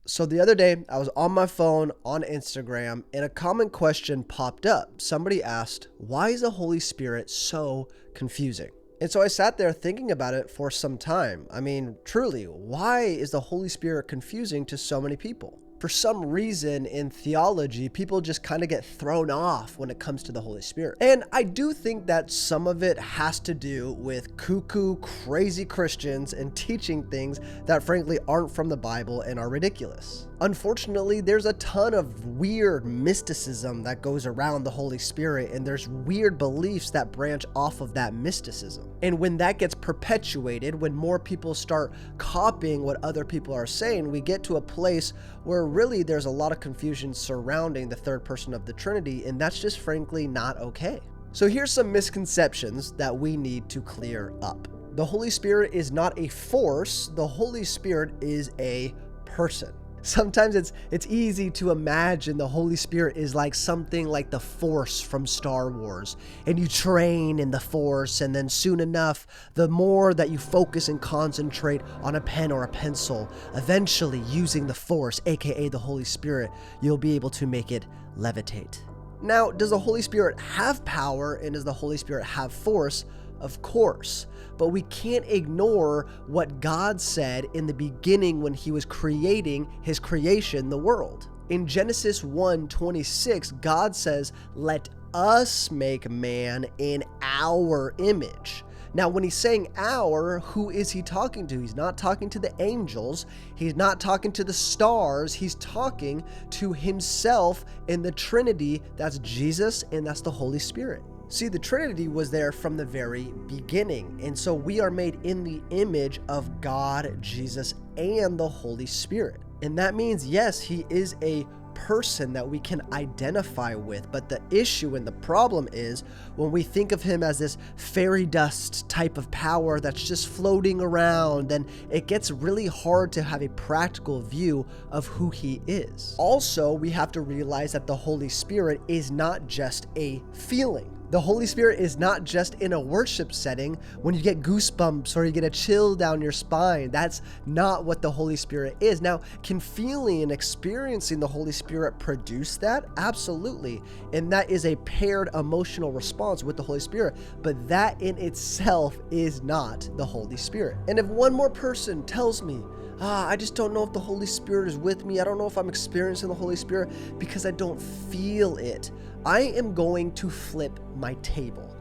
So the other day, I was on my phone on Instagram and a common question popped up. Somebody asked, why is the Holy Spirit so confusing? And so I sat there thinking about it for some time. I mean, truly, why is the Holy Spirit confusing to so many people? For some reason in theology, people just kind of get thrown off when it comes to the Holy Spirit. And I do think that some of it has to do with cuckoo, crazy Christians and teaching things that frankly aren't from the Bible and are ridiculous. Unfortunately, there's a ton of weird mysticism that goes around the Holy Spirit, and there's weird beliefs that branch off of that mysticism. And when that gets perpetuated, when more people start copying what other people are saying, we get to a place where really there's a lot of confusion surrounding the third person of the Trinity, and that's just frankly not okay. So here's some misconceptions that we need to clear up. The Holy Spirit is not a force. The Holy Spirit is a person. Sometimes it's easy to imagine the Holy Spirit is like something like the Force from Star Wars, and you train in the Force, and then soon enough, the more that you focus and concentrate on a pen or a pencil, eventually using the Force, aka the Holy Spirit, you'll be able to make it levitate. Now, does the Holy Spirit have power, and does the Holy Spirit have force? Of course, but we can't ignore what God said in the beginning when he was creating his creation, the world. In Genesis 1:26, God says, "Let us make man in our image." Now, when he's saying our, who is he talking to? He's not talking to the angels. He's not talking to the stars. He's talking to himself in the Trinity. That's Jesus and that's the Holy Spirit. See, the Trinity was there from the very beginning, and so we are made in the image of God, Jesus, and the Holy Spirit. And that means, yes, he is a person that we can identify with, but the issue and the problem is when we think of him as this fairy dust type of power that's just floating around, then it gets really hard to have a practical view of who he is. Also, we have to realize that the Holy Spirit is not just a feeling. The Holy Spirit is not just in a worship setting when you get goosebumps or you get a chill down your spine. That's not what the Holy Spirit is. Now, can feeling and experiencing the Holy Spirit produce that? Absolutely. And that is a paired emotional response with the Holy Spirit. But that in itself is not the Holy Spirit. And if one more person tells me, I just don't know if the Holy Spirit is with me, I don't know if I'm experiencing the Holy Spirit because I don't feel it, I am going to flip my table.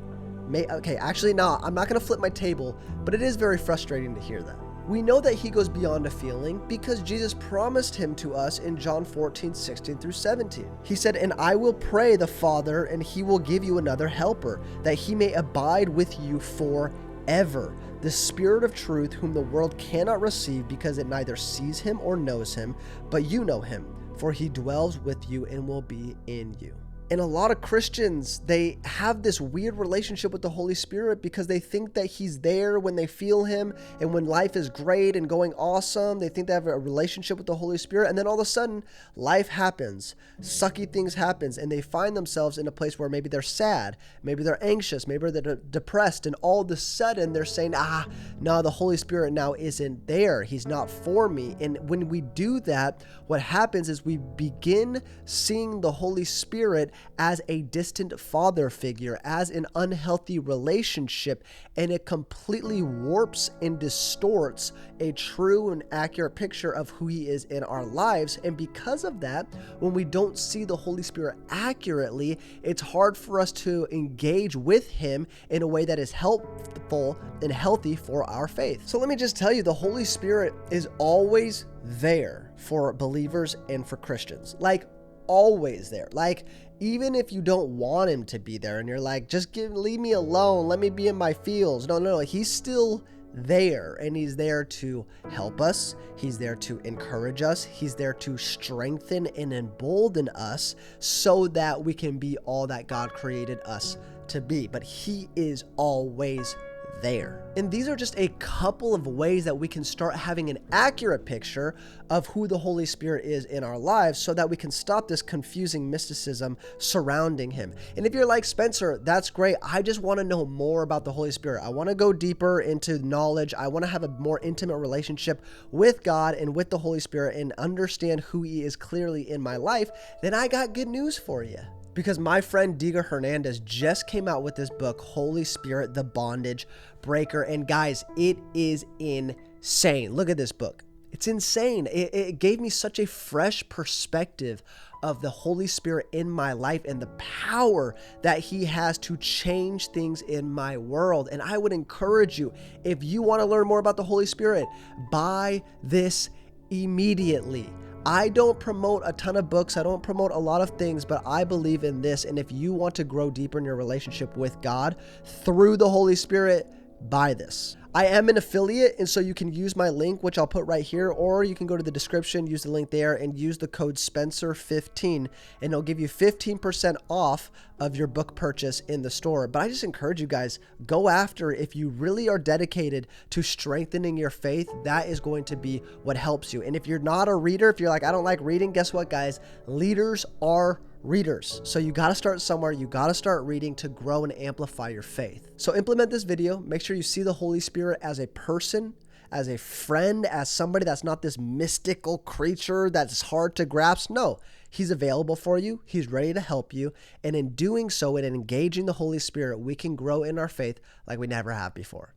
Actually, no, I'm not going to flip my table, but it is very frustrating to hear that. We know that he goes beyond a feeling because Jesus promised him to us in John 14:16-17. He said, "And I will pray the Father, and he will give you another helper, that he may abide with you forever. The Spirit of truth, whom the world cannot receive because it neither sees him or knows him, but you know him, for he dwells with you and will be in you." And a lot of Christians, they have this weird relationship with the Holy Spirit because they think that he's there when they feel him, and when life is great and going awesome, they think they have a relationship with the Holy Spirit, and then all of a sudden life happens, sucky things happens, and they find themselves in a place where maybe they're sad, maybe they're anxious, maybe they're depressed, and all of a sudden they're saying, no, the Holy Spirit now isn't there, he's not for me. And when we do that, what happens is we begin seeing the Holy Spirit as a distant father figure, as an unhealthy relationship, and it completely warps and distorts a true and accurate picture of who he is in our lives. And because of that, when we don't see the Holy Spirit accurately, it's hard for us to engage with him in a way that is helpful and healthy for our faith. So let me just tell you, the Holy Spirit is always there for believers and for Christians. Like, always there. Like, even if you don't want him to be there and you're like, just leave me alone, let me be in my feels. No, he's still there, and he's there to help us. He's there to encourage us. He's there to strengthen and embolden us so that we can be all that God created us to be. But he is always there. And these are just a couple of ways that we can start having an accurate picture of who the Holy Spirit is in our lives so that we can stop this confusing mysticism surrounding him. And if you're like, Spencer, that's great. I just want to know more about the Holy Spirit. I want to go deeper into knowledge. I want to have a more intimate relationship with God and with the Holy Spirit and understand who he is clearly in my life. Then I got good news for you. Because my friend Diego Hernandez just came out with this book, Holy Spirit, the Bondage Breaker. And guys, it is insane. Look at this book. It's insane. It gave me such a fresh perspective of the Holy Spirit in my life and the power that he has to change things in my world. And I would encourage you, if you want to learn more about the Holy Spirit, buy this immediately. I don't promote a ton of books. I don't promote a lot of things, but I believe in this. And if you want to grow deeper in your relationship with God through the Holy Spirit, buy this. I am an affiliate, and so you can use my link, which I'll put right here, or you can go to the description, use the link there, and use the code Spencer15, and it'll give you 15% off of your book purchase in the store. But I just encourage you guys, go after it. If you really are dedicated to strengthening your faith, that is going to be what helps you. And if you're not a reader, if you're like, I don't like reading, guess what, guys? Leaders are readers. So you got to start somewhere. You got to start reading to grow and amplify your faith. So implement this video. Make sure you see the Holy Spirit as a person, as a friend, as somebody that's not this mystical creature that's hard to grasp. No, he's available for you. He's ready to help you. And in doing so and in engaging the Holy Spirit, we can grow in our faith like we never have before.